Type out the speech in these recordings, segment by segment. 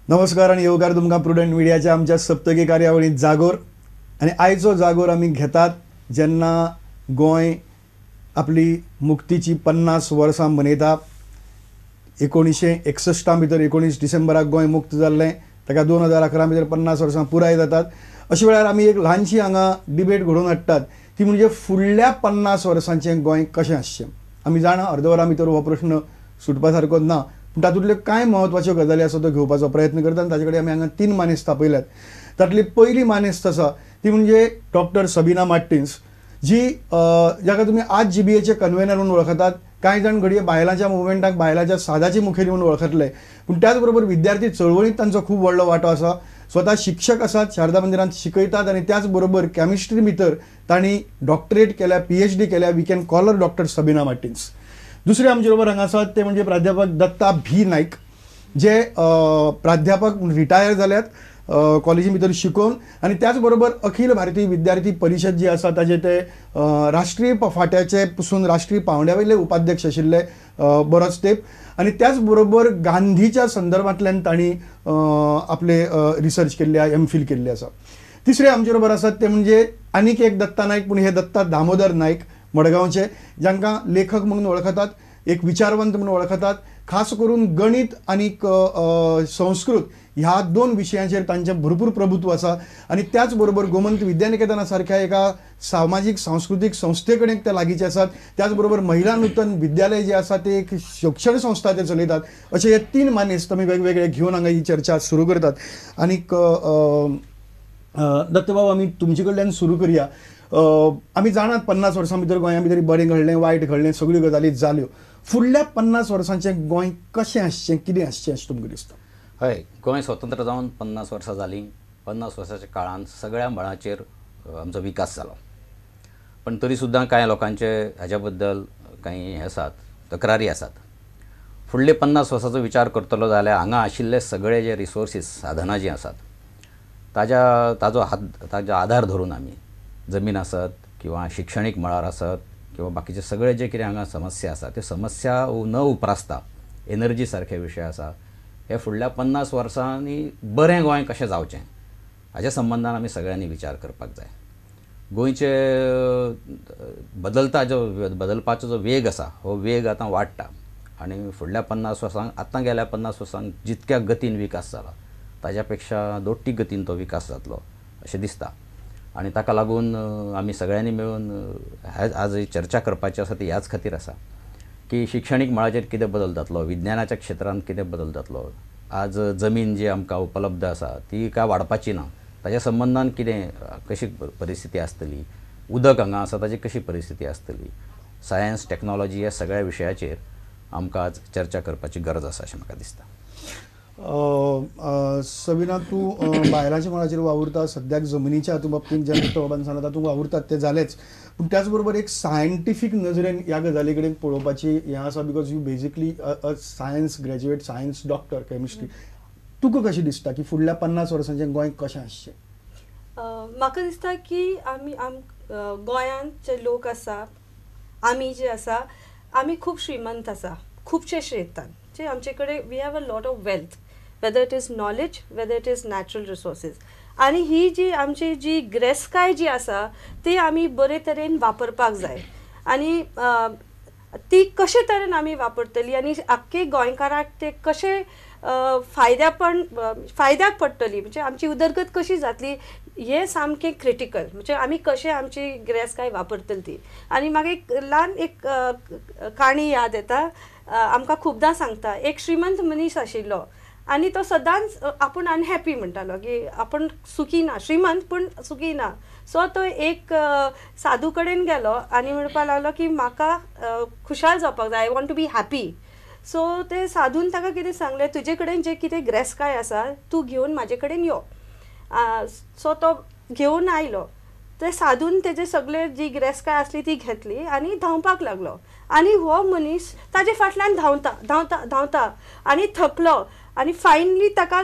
नमस्कार आणि येवकार तुमकां प्रुडंट मिडियाच्या आमच्या सप्तकी कार्यावळींत जागोर आनी आयचो जागोर आमी घेतात जेन्ना गोंय आपली मुक्तीची 50 वर्सां मनयता. 1961 भितर 19 डिसेंबराक गोंय मुक्त जाल्लें, ताका 2011 भितर 50 वर्सां पुराय जातात. अशा वेळार आमी एक ल्हानशी हांगा डिबेट घडोवन हाडटात ती म्हणजे फुडल्या 50 वर्सांचें गोंय कशें आसचें. आमी जाणा अर्दवरां भितर हो प्रश्न सुटपा सारको ना, पूण तातूंतल्यो कांय म्हत्वाच्यो गजाली आसा त्यो घेवपाचो प्रयत्न करता आनी ताचे कडेन आमी हांगा 3 मानेस्त आपयल्यात. तातली पयली मानेस्त आसा ती म्हणजे डॉक्टर सबीना मार्टिन्स, जी जाका तुमी आज जीबीएचे कन्व्हेनर म्हणून वळखतात. कांय जाण घडये बायलांच्या मुवमेंटाक बायलांच्या सादाची मुखेली म्हणून वळखतले, पूण त्याच बरोबर विद्यार्थी चळवळीत तांचो खूब व्हडलो वांटो आसा. स्वता शिक्षक आसात, शारदा मंदिरांत शिकयतात आनी त्याच बरोबर कॅमिस्ट्री भितर तांणी डॉक्टरेट केल्या, PhD केल्या. We can call her doctor Sabina Martins. दुसरे आमचे बरोबर हांगा आसात ते म्हणजे प्राध्यापक दत्ता भी नायक, जे प्राध्यापक रिटायर जाल्यात कॉलेजी भितर शिकून, आनी त्याच बरोबर अखिल भारतीय विद्यार्थी परिशद जी आसा ताचे ते राष्ट्रीय फाट्याचे पसून राष्ट्रीय पांवड्या वयले उपाध्यक्ष आशिल्ले बरोच तेंप. आनी त्याच बरोबर गांधीच्या संदर्भांतल्यान तांणी आपले रिसर्च केल्ले, MPhil केल्ले आसा. तिसरे आमचे बरोबर आसात ते म्हणजे आनीक एक दत्ता नायक, पूण हे दत्ता दामोदर नायक मडगांवचे, जांकां लेखक म्हणून वळखतात, एक विचारवंत म्हणून वळखतात. खास करून गणित आणि संस्कृत ह्या 2 विशयांचेर तांचें भरपूर प्रभुत्व आसा. आनी त्याच बरोबर गोमंत विद्यानिकेतना सारख्या एका सामाजीक सांस्कृतिक संस्थे कडेन ते लागींचे आसात. त्याच बरोबर महिला नूतन विद्यालय जे आसा ते एक शिक्षण संस्था ते चलयतात. अशे हे 3 मानेस्त आमी वेगवेगळे घेवन हांगा ही चर्चा सुरू करतात. आनीक दत्तबाब, आमी तुमचे कडल्यान सुरू करुया. आमी जाणात 50 वर्सां भितर गोंया भितर बरें घडलें, वायट घडलें, सगळ्यो गजाली जाल्यो. फुडल्या 50 वर्सांचें गोंय कशें आसचें, कितें आसचें अशें तुमकां दिसता? हय, गोंय स्वतंत्र जावन 50 वर्सां जालीं. 50 वर्साच्या काळांत सगळ्या मळाचेर आमचो विकास जालो, पण तरी सुद्दां कांय लोकांचे हाच्या बद्दल कांय हे आसात, तक्रारी आसात. फुडले 50 वर्सांचो विचार करतलो जाल्यार हांगा आशिल्ले सगळे जे रिसोर्सीस, साधनां जीं आसात, ताजो आधार धरून आमी जमीन आसत किंवा शिक्षणीक मळार आसत किंवा बाकीचे सगळे जे कितें हांगा समस्या आसा त्यो समस्या न उप्रासता एनर्जी सारखे विशय आसा, हे फुडल्या 50 वर्सांनी बरें गोंय कशें जावचें हाच्या संबंदान आमी सगळ्यांनी विचार करपाक जाय. गोंयचे बदलपाचो जो वेग आसा, हो वेग आतां वाडटा आनी फुडल्या 50 वर्सांक, आतां गेल्या 50 वर्सांक जितक्या गतीन विकास जाला ताच्या पेक्षा दोट्टी गतीन तो विकास जातलो अशें दिसता. आनी ताका लागून आमी सगळ्यांनी मेळून आज चर्चा करपाची आसा ती ह्याच खातीर आसा की शिक्षणीक मळाचेर कितें बदल जातलो, विज्ञानाच्या क्षेत्रांत कितें बदल जातलो. आज जमीन जी आमकां उपलब्ध आसा ती काय वाडपाची ना, ताच्या संबंधान कितें, कशी परिस्थिती आसतली, उदक हांगा आसा ताची कशी परिस्थिती आसतली, सायन्स, टॅक्नॉलॉजी ह्या सगळ्या विशयाचेर आमकां आज चर्चा करपाची गरज आसा अशें म्हाका दिसता. सबीना, तूं बायलांच्या मळाचेर वावुरता, सद्याक जमनीच्या हातूं बाबतींत जेन्ना बाबान सांगता तातूंत वावुरतात ते जालेच, पूण त्याच बरोबर एक सायंटिफीक नजरेन ह्या गजाली कडेन पळोवपाची हें आसा, because you basically a science graduate, science doctor, chemistry. तुका कशें दिसता की फुडल्या 50 वर्सांचें गोंय कशें आसचें? म्हाका दिसता की गोंयांत जे लोक आसा, आमी जे आसा, आमी खूब श्रीमंत आसा, खुबशे क्षेत्रांत जे आमचे कडेन we have a lot of wealth, whether it is knowledge, whether it is natural resources. आनी ही जी आमची जी गिरेस्तकाय जी आसा ती आमी बरे तरेन वापरपाक जाय. आनी ती कशे तरेन आमी वापरतली आनी आख्खे गोंयकाराक ते कशे फायद्याक पडटली, म्हणजे आमची उदरगत कशी जातली, हे सामकें क्रिटिकल. म्हणजे आमी कशें आमची गिरेस्तकाय वापरतली ती. आनी म्हाका एक ल्हान एक काणी याद येता, आमकां खूबदां सांगता. एक श्रीमंत मनीस आशिल्लो आनी तो सदांच आपूण अनहॅपी म्हणटालो की आपूण सुखी ना, श्रीमंत पूण सुखी ना. सो तो एक साधू कडेन गेलो आनी म्हणपाक लागलो की म्हाका खुशाल जावपाक जाय, I want to be happy. So ते साधून ताका कितें सांगलें, तुजे कडेन जे कितें गिरेस्तकाय आसा तूं घेवन म्हाजे कडेन यो. सो तो घेवन आयलो. ते साधून तेजे सगळे जी गिरेस्तकाय आसली ती घेतली आनी धांवपाक लागलो. आनी हो मनीस ताजे फाटल्यान धांवता धांवता धांवता आनी थकलो आनी फायनली ताका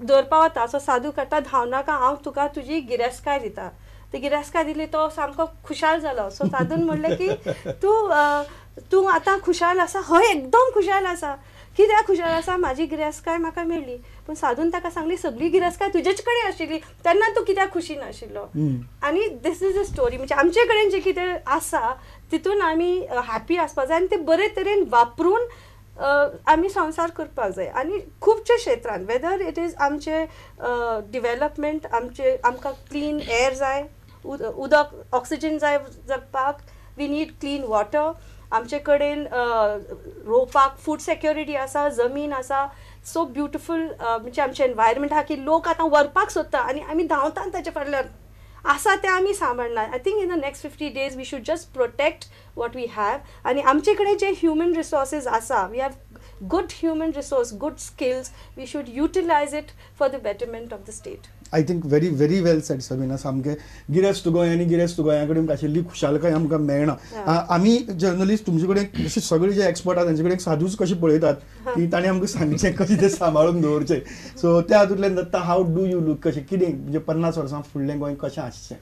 धरपा वता. सो साधू काडटा, धांवनाका, हांव तुका तुजी गिरेस्तकाय दिता. ती गिरेस्तकाय दिली, तो सामको खुशाल जालो. सो साधून म्हणलें की तूं आतां खुशाल आसा? हय, एकदम खुशाल आसा. कित्याक खुशाल आसा म्हाजी गिरेस्तकाय म्हाका मेळ्ळी, पूण साधून ताका सांगली सगळी गिरेस्तकाय तुजेच कडेन आशिल्ली, तेन्ना तूं कित्याक खुशी नाशिल्लो. आनी दिस इज अ स्टोरी. म्हणजे आमचे कडेन जे कितें आसा तितून आमी हॅपी आसपाक जाय आनी ते बरे तरेन वापरून आमी संसार करपाक जाय. आनी खुबशे क्षेत्रांत वेदर इट इज आमचे डिवेलपमेंट, आमकां क्लीन एअर जाय, उदक ऑक्सिजन जाय जगपाक, वी नीड क्लीन वॉटर, आमचे कडेन रोवपाक फूड सेक्युरिटी आसा, जमीन आसा, सो ब्युटिफूल. म्हणजे आमचे एनवायरमेंट आहा की लोक आतां व्हरपाक सोदता आनी आमी धांवतात ताचे फाटल्यान, आसा ते आमी सांबाळना. I think in the next 50 days we should just protect what we have. आनी आमचे कडेन जे ह्युमन रिसोर्सीस आसा, we have good human resource, good skills, we should utilize it for the betterment of the state. I think very very well sed Sabina. सामकें गिरेस्त गोंय आनी गिरेस्त गोंया कडेन आशिल्ली खुशालकाय आमकां मेळना. आमी जर्नलिस्ट तुमचे कडेन जशे सगळे जे एक्सपर्ट आसा तांचे कडेन साधूच कशें पळयतात की ताणें आमकां सांगचें कशें तें सांबाळून दवरचें. सो त्या हातूंतल्यान Datta, how do you look, कशें कितें म्हणजे 50 वर्सां फुडलें गोंय कशें आसचें?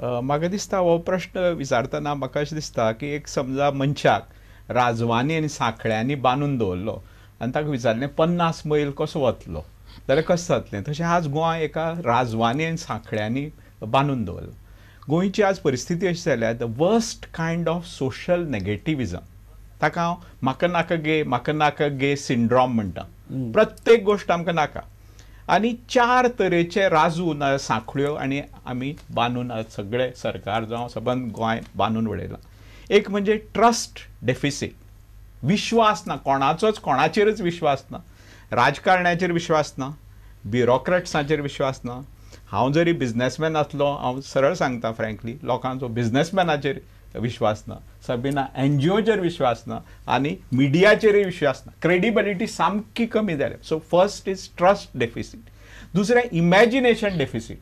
म्हाका दिसता हो प्रश्न विचारतना म्हाका अशें दिसता की एक समजा मनशाक राजवानी आनी सांखळ्यांनी बांदून दवरलो आनी ताका विचारलें 50 मैल कसो वतलो जाल्यार कशें जातलें. तशें आज गोंय एका राजवानी आनी सांखळ्यांनी बांदून दवरलो. गोंयची आज परिस्थिती अशी जाल्या the worst kind of social negativism, ताका हांव म्हाका नाका गे सिंड्रॉम म्हणटा. प्रत्येक गोश्ट आमकां नाका आनी 4 तरेचे राजू ना सांखळ्यो आनी आमी बांदून सगळे सरकार जावं सबंद गोंय बांदून उडयलां. एक म्हणजे ट्रस्ट डेफिसीट, विश्वास ना, कोणाचेरच विश्वास ना, राजकारण्याचेर विश्वास ना, ब्युरोक्रेट्सांचेर विश्वास ना. हांव जरी बिझनेसमॅन आसलो, हांव सरळ सांगता फ्रँकली, लोकांचो बिझनेसमॅनाचेर विश्वास ना, सबिना NGOचेर विश्वास ना आनी मिडियाचेरय विश्वास ना. क्रेडिबिलिटी सामकी कमी जाल्या. So first is trust deficit. दुसरें इमॅजिनेशन डेफिसीट.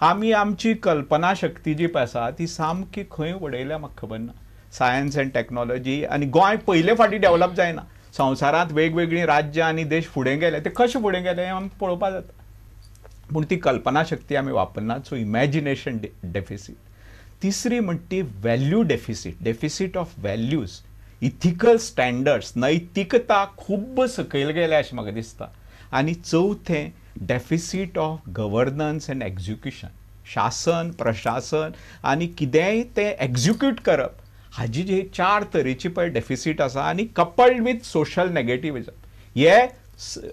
आमी आमची कल्पना शक्ती जी आसा ती सामकी खंय उडयल्या म्हाका खबर ना. सायन्स एंड टॅक्नॉलॉजी आनी गोंय पयले फावटी डेव्हलप जायना. संवसारांत वेगवेगळीं राज्यां आनी देश फुडें गेले, ते कशे फुडें गेले हें आमकां पळोवपाक जाता, पूण ती कल्पना शक्ती आमी वापरनात. So imagination deficit. तिसरी म्हणटा ती value deficit, deficit of values, ethical standards, नैतिकता खूब सकयल गेल्या अशें म्हाका दिसता. आनी चवथें deficit of governance and execution, शासन प्रशासन आनी कितेंय तें एक्झिक्यूट करप, हाजी जी 4 तरेची पळय डेफिसीट आसा आनी कपल्ड विथ सोशल नेगेटिव्हिजम. हे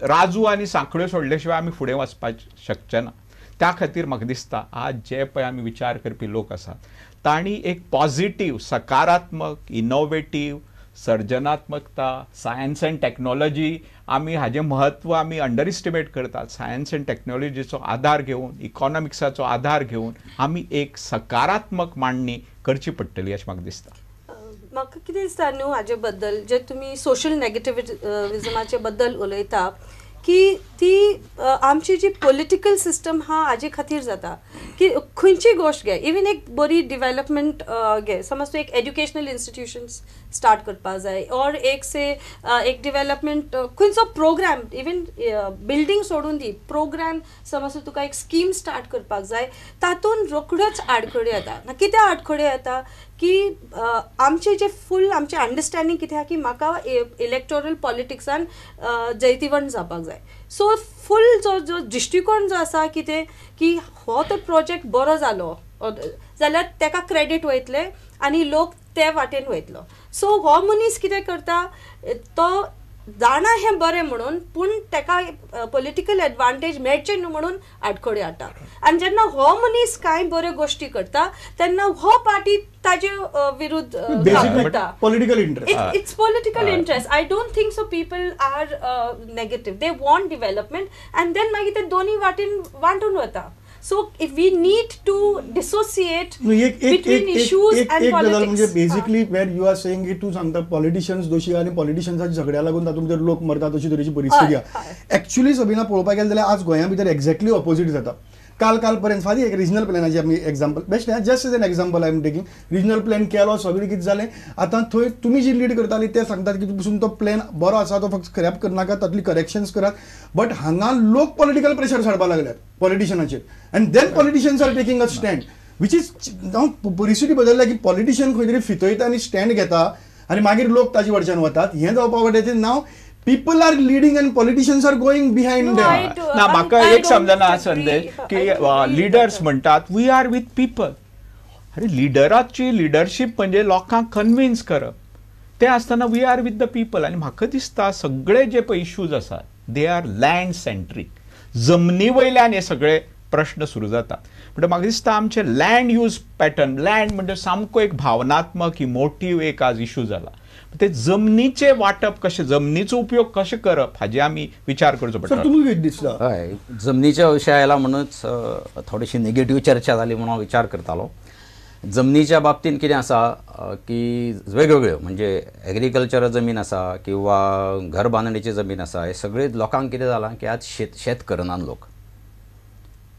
राजू आनी सांखळ्यो सोडले शिवाय आमी फुडें वचपाक शकचे ना. त्या खातीर म्हाका दिसता आज जे पळय आमी विचार करपी लोक आसात तांणी एक पॉझिटीव, सकारात्मक, इनोवेटीव, सर्जनात्मकता, सायन्स एंड टॅक्नॉलॉजी, आमी हाजें म्हत्व आमी अंडर एस्टिमेट करतात. सायन्स एंड टॅक्नॉलॉजीचो आधार घेवन, इकॉनॉमिक्साचो आधार घेवन आमी एक सकारात्मक मांडणी करची पडटली अशें म्हाका दिसता. म्हाका कितें दिसता न्हू हाजे बद्दल, जे तुमी सोशल नेगेटिव्हिजमाचे बद्दल उलयता, की ती आमची जी पॉलिटिकल सिस्टम हा हाजे खातीर जाता. की खंयची गोश्ट घे, इवन एक बरी डिवेलपमेंट घे, समज तूं एक एज्युकेशनल इन्स्टिट्यूशन्स स्टार्ट करपाक जाय, ऑर एक डिवेलपमेंट खंयचो प्रोग्राम, इवन बिल्डींग सोडून दी, प्रोग्राम समज तुका एक स्कीम स्टार्ट करपाक जाय, तातूंत रोखडोच आडखडी येता. कित्याक आडखडी येता की आमचे जे फूल आमचे अंडरस्टँडींग कितें आहा की म्हाका इलेक्टोरल पॉलिटिक्सान जैतिवंत जावपाक जाय. सो फूल जो दृश्टिकोन जो आसा कितें की हो तो प्रोजेक्ट बरो जालो जाल्यार ताका क्रेडीट वयतले आनी लोक ते वाटेन वयतलो. सो हो मनीस कितें करता, तो जाणा हें बरें म्हणून, पूण ताका पॉलिटिकल एडवांटेज मेळचे न्हू म्हणून आडखडी हाडटा. आनी जेन्ना हो मनीस कांय बऱ्यो गोश्टी करता तेन्ना हो पार्टी ताजे विरुद्ध करता. Political interest, it's political interest. I don't think so people are negative. They want development and then मागीर ते दोन्ही वाटेन वांटून वता. So if we need to dissociate between issues and politics. म्हणजे basically where you are saying की तू सांगता पॉलिटिशियन्स दोशी आणि पॉलिटिशियन्साच्या झगड्या लागून तातूंत भितर लोक मरतात अशी तरेची परिस्थिती आहे. ऍक्च्युअली सबिना पळोवपाक गेले जाल्यार आज गोंया भितर एक्झॅक्टली ऑपोजीट जाता. काल पर्यंत फादी एक रिजनल प्लॅनाची आमी example best just as an example I am taking. Regional plan केलो, सगळें कितें जालें. आतां थंय तुमी जी लीड करताली ते सांगतात की पसून तो प्लॅन बरो आसा, तो फक्त स्क्रॅप करनाका, तातूंतली करेक्शन्स करात. बट हांगा लोक पॉलिटिकल प्रेशर हाडपाक लागल्यात पॉलिटिशियनाचेर and then politicians are taking a stand which is हांव परिस्थिती बदलल्या की पॉलिटिशियन खंय तरी फितयता आनी स्टँड घेता आनी मागीर लोक ताजे वटच्यान वतात. हें जावपाक वाटेचें नांव people are leading and politicians are going behind No, them. I do- ना म्हाका I एक don't समजना agree. संदेश I की don't agree लिडर्स with म्हणटात वी आर विथ पीपल. अरे लिडराची लिडरशीप म्हणजे लोकांक कन्विन्स करप. ते आसतना we are with the people. आनी म्हाका दिसता सगळे जे पळय इश्यूज आसात दे आर लँड सेंट्रीक. जमनी वयल्यान हे सगळे प्रश्न सुरू जातात. म्हणजे म्हाका दिसता आमचे लँड यूज पॅटर्न, लँड म्हणजे सामको एक भावनात्मक इमोटिव्ह एक आज इश्यू जाला. ते जमनीचे वाटप कशें, जमनीचो उपयोग कशें करप हाचे आमी विचार करचो सर पडटा. तुम्ही किती दिसता हय, जमनीच्या विशय आयला म्हणूनच थोडीशी नेगेटिव्ह चर्चा जाली म्हणून हांव विचार करतालो. जमनीच्या बाबतींत कितें आसा की वेगवेगळ्यो म्हणजे एग्रीकल्चर जमीन आसा किंवा घर बांदणेची जमीन आसा, हे सगळे लोकांक कितें जालां की आज शेत करनात लोक.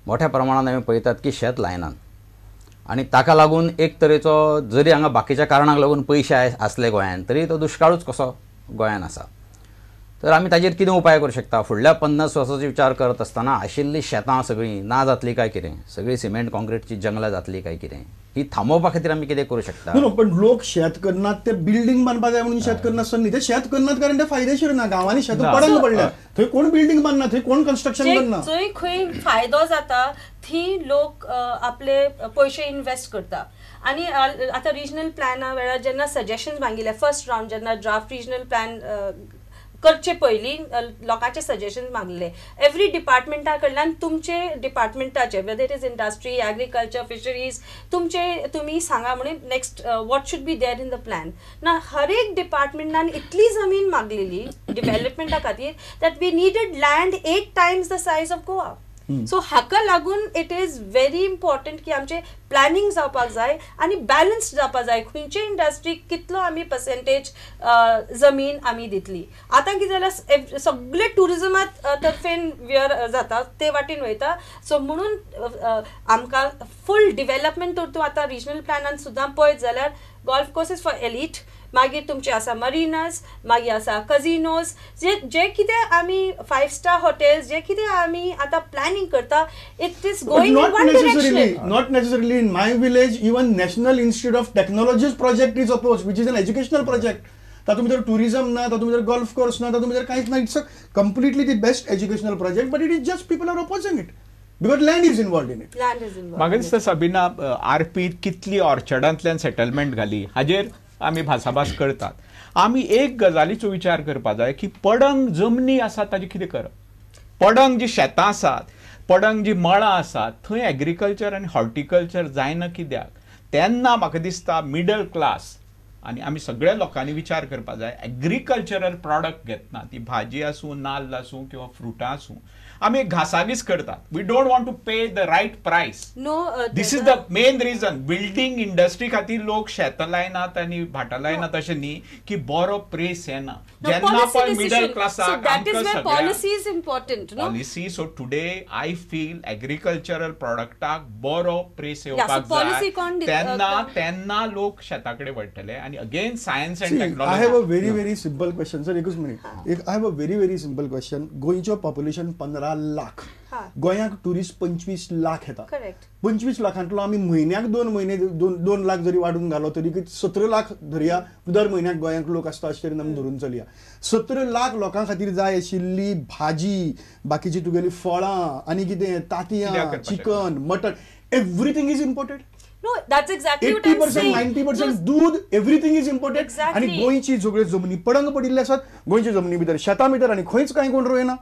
मोठ्या प्रमाणात आमी पळयतात की शेत लायनात आनी ताका लागून एक तरेचो जरी हांगा बाकीच्या कारणाक लागून पयशे आसले गोंयांत तरी तो दुश्काळूच कसो गोंयांत आसा. तर आमी ताजेर कितें उपाय करूं शकता? फुडल्या 50 वर्सांचो विचार करत आसतना आशिल्लीं शेतां सगळीं ना जातलीं काय कितें, सगळीं सिमेंट कॉन्क्रीटची जंगलां जातलीं काय कितें, ही थांबोवपा खातीर आमी कितें करूं शकता? नो पण लोक शेत करनात ते बिल्डिंग बांदपा जाय म्हणून शेत करनात सर न्ही. ते शेत करनात कारण ते फायदेशीर ना. गांवांनी शेत ना. पडंग पडल्या, थंय कोण बिल्डिंग बांदना, थंय कोण कन्स्ट्रक्शन करना. जंय खंय फायदो जाता थी लोक आपले पयशे इन्वेस्ट करता. आणि आता रिजनल प्लॅना वेळार जेन्ना सजेशन्स मागिल्ले फर्स्ट राउंड, जेन्ना ड्राफ्ट रिजनल प्लॅन करचे पयलीं लोकांचे सजेशन मागले. एवरी डिपार्टमेंटा कडल्यान तुमचे डिपार्टमेंटाचे whether it is industry, agriculture, fisheries, तुमी सांगा म्हणून next what should be there in the plan. ना हर एक डिपार्टमेंटान इतली जमीन मागलेली डेव्हलपमेंटा खातीर that we needed land 8 times the size of Goa. So हाका लागून इट इज व्हेरी इम्पॉर्टंट की आमचे प्लॅनिंग जावपाक जाय आनी बॅलन्स्ड जावपाक जाय. खंयचे इंडस्ट्रीक कितलो आमी पर्सेंटेज जमीन आमी दितली. आतां कितें जाल्यार सगळे टुरिजमात तर्फेन वेअर जाता, ते वाटेन वयता. सो म्हणून आमकां फूल डिवेलपमेंट तूं आतां रिजनल प्लॅनान सुद्दां पळयत जाल्यार गोल्फ कोर्सीस फॉर एलीट, मागीर तुमचे आसा मरिनाज, मागीर आसा कजिनोज, जे कितें आमी 5 star हॉटेल्स, जे कितें आमी आतां प्लॅनिंग करता, it is going in one direction. Not necessarily in my village, even National Institute of Technologies project is opposed, which is an educational project. तातूंत भितर टुरिजम ना, तातूंत भितर गोल्फ कोर्स ना, तातूंत भितर कांयच ना. It's a completely the best educational project, but it is just people are opposing it because land is involved in it. Land is involved. म्हाका दिसता सबिना आरपीत कितली ऑर्चर्डांतल्यान सेटलमेंट घाली हाजेर आमी भासाभास करतात. आमी एक गजालीचो विचार करपा जाय की पडंग जमनी आसात ताजें कितें करप. पडंग जी शेतां आसात, पडंग जी मळां आसात, थंय एग्रीकल्चर आनी हॉर्टिकल्चर जायना कित्याक? तेन्ना म्हाका दिसता मिडल क्लास आनी आमी सगळ्या लोकांनी विचार करपा जाय. एग्रीकल्चरल प्रॉडक्ट घेतना ती भाजी आसूं, नाल्ल आसूं किंवा फ्रुटां आसूं, आमी एक घासाघीस करतात. We don't want to pay the right price. No this is the main reason. Building industry खातीर लोक शेतां लायनात आनी भाटां लायनात अशें न्ही की बरो प्रेस येना. जेन्ना पळय मिडल क्लासाक policy is important. Policy. So today I feel agricultural प्रॉडक्टाक बरो प्रेस येवपाक policy जाय. तेन्ना लोक शेता कडेन वळटले. आनी again science and See, I have technology. a very very simple question, sir. एकूच minute. I have a very very simple question. गोंयचो पॉप्युलेशन 15 लाख. हा. गोंयाक टुरिस्ट 25 लाख येता. करेक्ट. 25 लाखांतलो आमी म्हयन्याक 2 लाख जरी वाडून घालो तरी 17 लाख धरया. दर म्हयन्याक गोंयाक लोक आसता अशें तरेन आमी धरून चलया. 17 लाख लोकां खातीर जाय आशिल्ली भाजी, बाकीची तुगेली फळां आनी कितें कित्याक तांतयां, करपाचें? Chicken, mutton, everything is imported. No, that's exactly what I'm 80%, saying. 90% दूध, एव्हरीथिंग इज इम्पोर्टेड. Exactly. आणि गोंयची सगळ्यो जमनी पडंग पडिल्ले आसात. गोंयच्या जमनी भितर शेतां भितर आनी खंयच कांय कोण रोयना.